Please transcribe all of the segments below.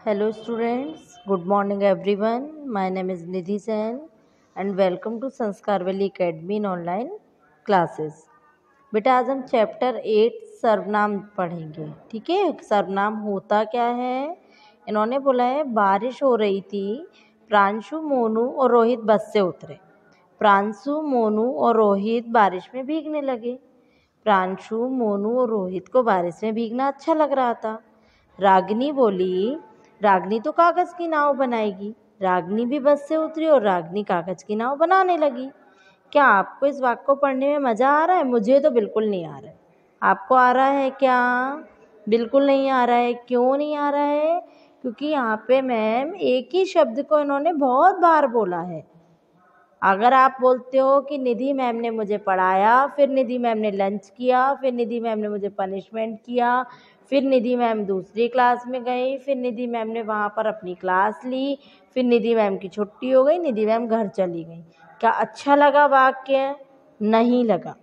Hello students, good morning everyone. My name is Nidhi Sen and welcome to संस्कार valley academy in online classes. बेटा आज हम chapter 8 सर्वनाम पढ़ेंगे। ठीक है, सर्वनाम होता क्या है। इन्होंने बोला है बारिश हो रही थी, प्रांशु, मोनू और रोहित बस से उतरे। प्रांशु, मोनू और रोहित बारिश में भीगने लगे। प्रांशु, मोनू और रोहित को बारिश में भीगना अच्छा लग रहा था। रागिनी बोली, रागिनी तो कागज की नाव बनाएगी। रागिनी भी बस से उतरी और रागिनी कागज की नाव बनाने लगी। क्या आपको इस वाक्य को पढ़ने में मज़ा आ रहा है? मुझे तो बिल्कुल नहीं आ रहा है। आपको आ रहा है क्या? बिल्कुल नहीं आ रहा है। क्यों नहीं आ रहा है? क्योंकि यहाँ पे मैम एक ही शब्द को इन्होंने बहुत बार बोला है। अगर आप बोलते हो कि निधि मैम ने मुझे पढ़ाया, फिर निधि मैम ने लंच किया, फिर निधि मैम ने मुझे पनिशमेंट किया, फिर निधि मैम दूसरी क्लास में गई, फिर निधि मैम ने वहाँ पर अपनी क्लास ली, फिर निधि मैम की छुट्टी हो गई, निधि मैम घर चली गई, क्या अच्छा लगा वाक्य? नहीं लगा।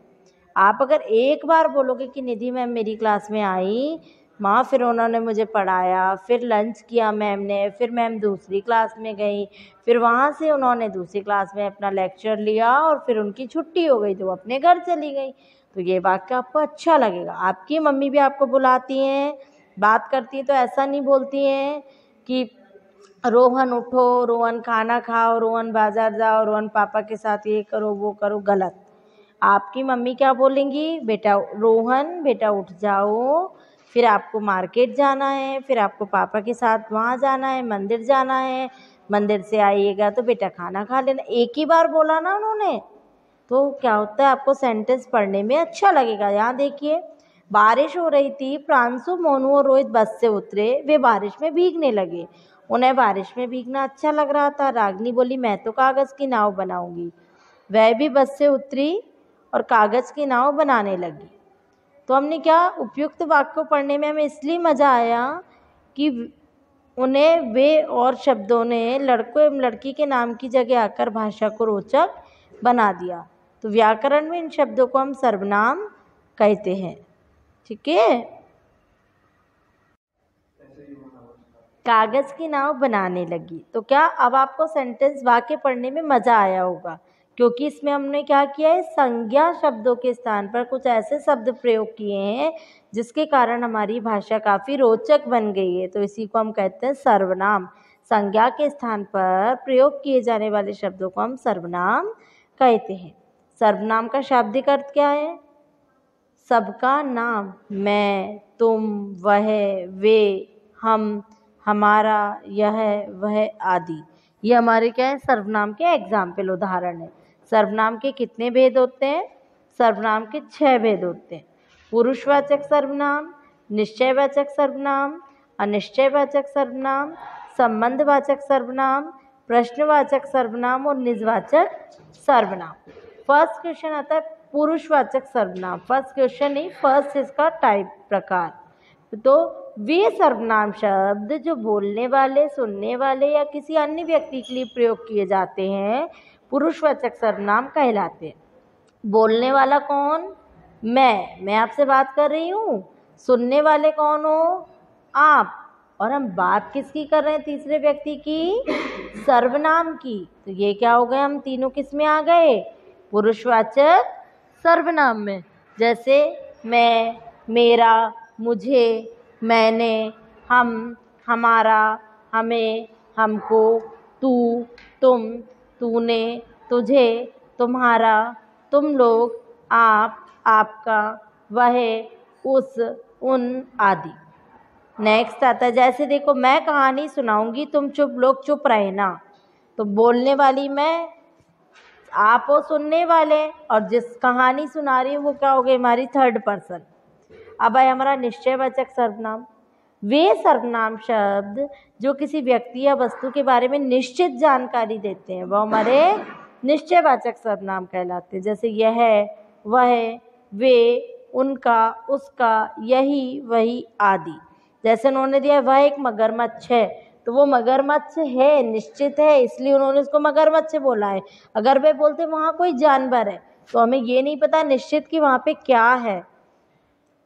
आप अगर एक बार बोलोगे कि निधि मैम मेरी क्लास में आई, माँ, फिर उन्होंने मुझे पढ़ाया, फिर लंच किया मैम ने, फिर मैम दूसरी क्लास में गई, फिर वहाँ से उन्होंने दूसरी क्लास में अपना लेक्चर लिया और फिर उनकी छुट्टी हो गई तो वो अपने घर चली गई, तो ये वाक्य आपको अच्छा लगेगा। आपकी मम्मी भी आपको बुलाती हैं, बात करती हैं, तो ऐसा नहीं बोलती हैं कि रोहन उठो, रोहन खाना खाओ, रोहन बाजार जाओ, रोहन पापा के साथ ये करो वो करो। गलत। आपकी मम्मी क्या बोलेंगी? बेटा रोहन, बेटा उठ जाओ, फिर आपको मार्केट जाना है, फिर आपको पापा के साथ वहाँ जाना है, मंदिर जाना है, मंदिर से आइएगा तो बेटा खाना खा लेना। एक ही बार बोला ना उन्होंने, तो क्या होता है, आपको सेंटेंस पढ़ने में अच्छा लगेगा। यहाँ देखिए, बारिश हो रही थी, प्रांशु, मोनू और रोहित बस से उतरे, वे बारिश में भीगने लगे। उन्हें बारिश में भीगना अच्छा लग रहा था। रागिनी बोली, मैं तो कागज़ की नाव बनाऊंगी। वह भी बस से उतरी और कागज़ की नाव बनाने लगी। तो हमने क्या, उपयुक्त वाक्य को पढ़ने में हमें इसलिए मज़ा आया कि उन्हें वे और शब्दों ने लड़कों एवं लड़की के नाम की जगह आकर भाषा को रोचक बना दिया। तो व्याकरण में इन शब्दों को हम सर्वनाम कहते हैं। ठीक है, कागज़ की नाव बनाने लगी। तो क्या अब आपको सेंटेंस वाक्य पढ़ने में मज़ा आया होगा, क्योंकि इसमें हमने क्या किया है, संज्ञा शब्दों के स्थान पर कुछ ऐसे शब्द प्रयोग किए हैं जिसके कारण हमारी भाषा काफ़ी रोचक बन गई है। तो इसी को हम कहते हैं सर्वनाम। संज्ञा के स्थान पर प्रयोग किए जाने वाले शब्दों को हम सर्वनाम कहते हैं। सर्वनाम का शाब्दिक अर्थ क्या है? सबका नाम। मैं, तुम, वह, वे, हम, हमारा, यह, वह आदि, ये हमारे क्या है, सर्वनाम के एग्जाम्पल, उदाहरण है। सर्वनाम के कितने भेद होते हैं? सर्वनाम के 6 भेद होते हैं। पुरुषवाचक सर्वनाम, निश्चयवाचक सर्वनाम, अनिश्चयवाचक सर्वनाम, संबंधवाचक सर्वनाम, प्रश्नवाचक सर्वनाम और निजवाचक सर्वनाम। फर्स्ट क्वेश्चन आता है पुरुषवाचक सर्वनाम। फर्स्ट क्वेश्चन नहीं, फर्स्ट इसका टाइप, प्रकार। तो वे सर्वनाम शब्द जो बोलने वाले, सुनने वाले या किसी अन्य व्यक्ति के लिए प्रयोग किए जाते हैं, पुरुषवाचक सर्वनाम कहलाते हैं। बोलने वाला कौन? मैं आपसे बात कर रही हूँ। सुनने वाले कौन हो? आप। और हम बात किसकी कर रहे हैं? तीसरे व्यक्ति की, सर्वनाम की। तो ये क्या हो गए, हम तीनों किस में आ गए? पुरुषवाचक सर्वनाम में। जैसे मैं, मेरा, मुझे, मैंने, हम, हमारा, हमें, हमको, तू, तुम, तूने, तुझे, तुम्हारा, तुम लोग, आप, आपका, वह, उस, उन आदि। नेक्स्ट आता है, जैसे देखो, मैं कहानी सुनाऊंगी, तुम लोग चुप रहना। तो बोलने वाली मैं, आप हो सुनने वाले, और जिस कहानी सुना रही हूँ वो क्या हो गई, हमारी थर्ड पर्सन। अब है हमारा निश्चयवाचक सर्वनाम। वे सर्वनाम शब्द जो किसी व्यक्ति या वस्तु के बारे में निश्चित जानकारी देते हैं, वो हमारे निश्चयवाचक सर्वनाम कहलाते हैं। जैसे यह, वह, वे, उनका, उसका, यही, वही आदि। जैसे उन्होंने दिया, वह एक मगरमच्छ है, तो वो मगरमच्छ है, निश्चित है, इसलिए उन्होंने उसको मगरमच्छ बोला है। अगर वे बोलते वहाँ कोई जानवर है, तो हमें ये नहीं पता निश्चित कि वहाँ पे क्या है।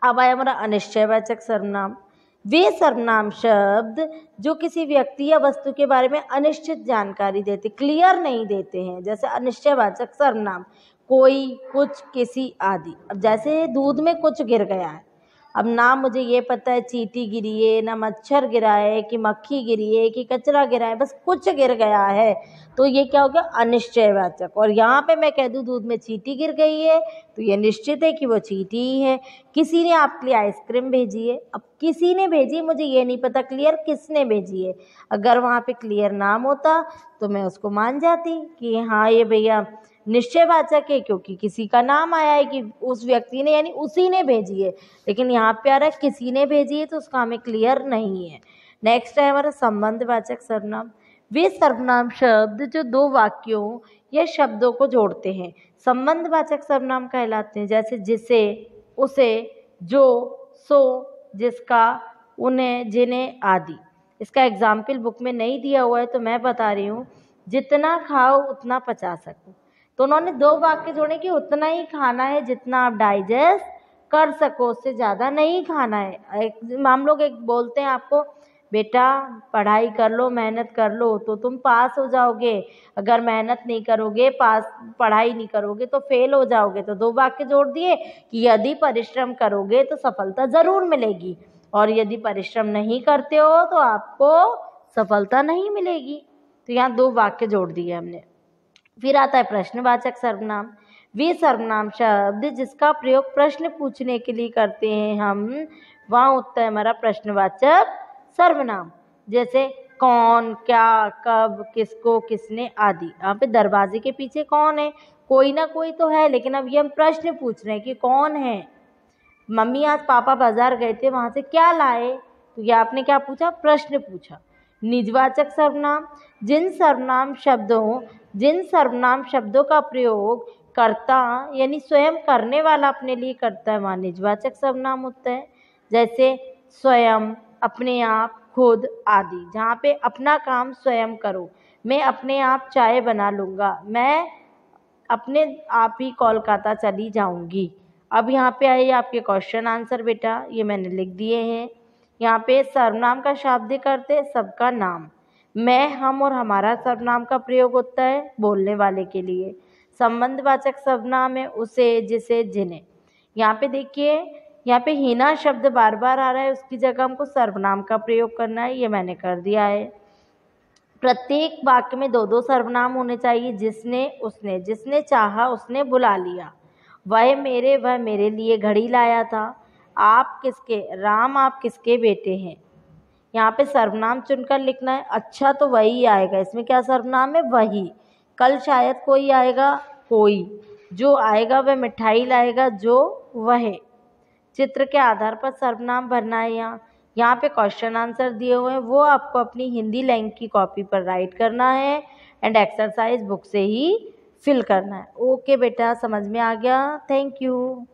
अब आया हमारा अनिश्चयवाचक सर्वनाम। वे सर्वनाम शब्द जो किसी व्यक्ति या वस्तु के बारे में अनिश्चित जानकारी देते, क्लियर नहीं देते हैं, जैसे अनिश्चयवाचक सर्वनाम, कोई, कुछ, किसी आदि। अब जैसे दूध में कुछ गिर गया है, अब ना मुझे ये पता है चींटी गिरी है, ना मच्छर गिरा है, कि मक्खी गिरी है, कि कचरा गिरा है, बस कुछ गिर गया है, तो ये क्या हो गया, अनिश्चयवाचक। और यहाँ पे मैं कह दूँ दूध में चींटी गिर गई है, तो ये निश्चित है कि वो चींटी ही है। किसी ने आपके लिए आइसक्रीम भेजी है, अब किसी ने भेजी, मुझे ये नहीं पता क्लियर किसने भेजी है। अगर वहाँ पे क्लियर नाम होता तो मैं उसको मान जाती कि हाँ ये भैया निश्चयवाचक है, क्योंकि किसी का नाम आया है कि उस व्यक्ति ने, यानी उसी ने भेजी है। लेकिन यहाँ पे आ रहा है किसी ने भेजी है, तो उसका हमें क्लियर नहीं है। नेक्स्ट है हमारा संबंधवाचक सर्वनाम। वे सर्वनाम शब्द जो दो वाक्यों या शब्दों को जोड़ते हैं संबंधवाचक सर्वनाम कहलाते हैं, जैसे जिसे, उसे, जो, सो, जिसका, उन्हें, जिन्हें आदि। इसका एग्जाम्पल बुक में नहीं दिया हुआ है तो मैं बता रही हूँ, जितना खाओ उतना पचा सको। तो उन्होंने दो वाक्य जोड़े कि उतना ही खाना है जितना आप डाइजेस्ट कर सको, उससे ज़्यादा नहीं खाना है। हम लोग एक बोलते हैं आपको, बेटा पढ़ाई कर लो, मेहनत कर लो तो तुम पास हो जाओगे, अगर मेहनत नहीं करोगे, पढ़ाई नहीं करोगे तो फेल हो जाओगे। तो दो वाक्य जोड़ दिए कि यदि परिश्रम करोगे तो सफलता ज़रूर मिलेगी, और यदि परिश्रम नहीं करते हो तो आपको सफलता नहीं मिलेगी। तो यहाँ दो वाक्य जोड़ दिए हमने। फिर आता है प्रश्नवाचक सर्वनाम। वे सर्वनाम शब्द जिसका प्रयोग प्रश्न पूछने के लिए करते हैं हम, वहाँ उत्तर है हमारा प्रश्नवाचक सर्वनाम। जैसे कौन, क्या, कब, किसको, किसने आदि। यहाँ पे दरवाजे के पीछे कौन है, कोई ना कोई तो है, लेकिन अब ये हम प्रश्न पूछ रहे हैं कि कौन है। मम्मी आज पापा बाजार गए थे, वहाँ से क्या लाए, तो ये आपने क्या पूछा, प्रश्न पूछा। निजवाचक सर्वनाम, जिन सर्वनाम शब्दों का प्रयोग कर्ता यानी स्वयं करने वाला अपने लिए करता है, वहाँ निजवाचक सर्वनाम होता है। जैसे स्वयं, अपने आप, खुद आदि। जहाँ पे अपना काम स्वयं करो, मैं अपने आप चाय बना लूँगा, मैं अपने आप ही कोलकाता चली जाऊँगी। अब यहाँ पे आइए आपके क्वेश्चन आंसर बेटा, ये मैंने लिख दिए हैं। यहाँ पे सर्वनाम का शाब्दिक अर्थ है सबका नाम। मैं, हम और हमारा सर्वनाम का प्रयोग होता है बोलने वाले के लिए। संबंधवाचक सर्वनाम है उसे, जिसे, जिन्हें। यहाँ पे देखिए, यहाँ पे हीना शब्द बार बार आ रहा है, उसकी जगह हमको सर्वनाम का प्रयोग करना है, ये मैंने कर दिया है। प्रत्येक वाक्य में दो दो सर्वनाम होने चाहिए, जिसने, उसने। जिसने चाहा उसने बुला लिया। वह मेरे लिए घड़ी लाया था। आप किसके, राम आप किसके बेटे हैं। यहाँ पे सर्वनाम चुनकर लिखना है। अच्छा तो वही आएगा, इसमें क्या सर्वनाम है, वही। कल शायद कोई आएगा, कोई। जो आएगा वह मिठाई लाएगा, जो, वह। चित्र के आधार पर सर्वनाम भरना है। यहाँ पे क्वेश्चन आंसर दिए हुए हैं, वो आपको अपनी हिंदी लैंग्वेज की कॉपी पर राइट करना है एंड एक्सरसाइज बुक से ही फिल करना है। ओके बेटा, समझ में आ गया, थैंक यू।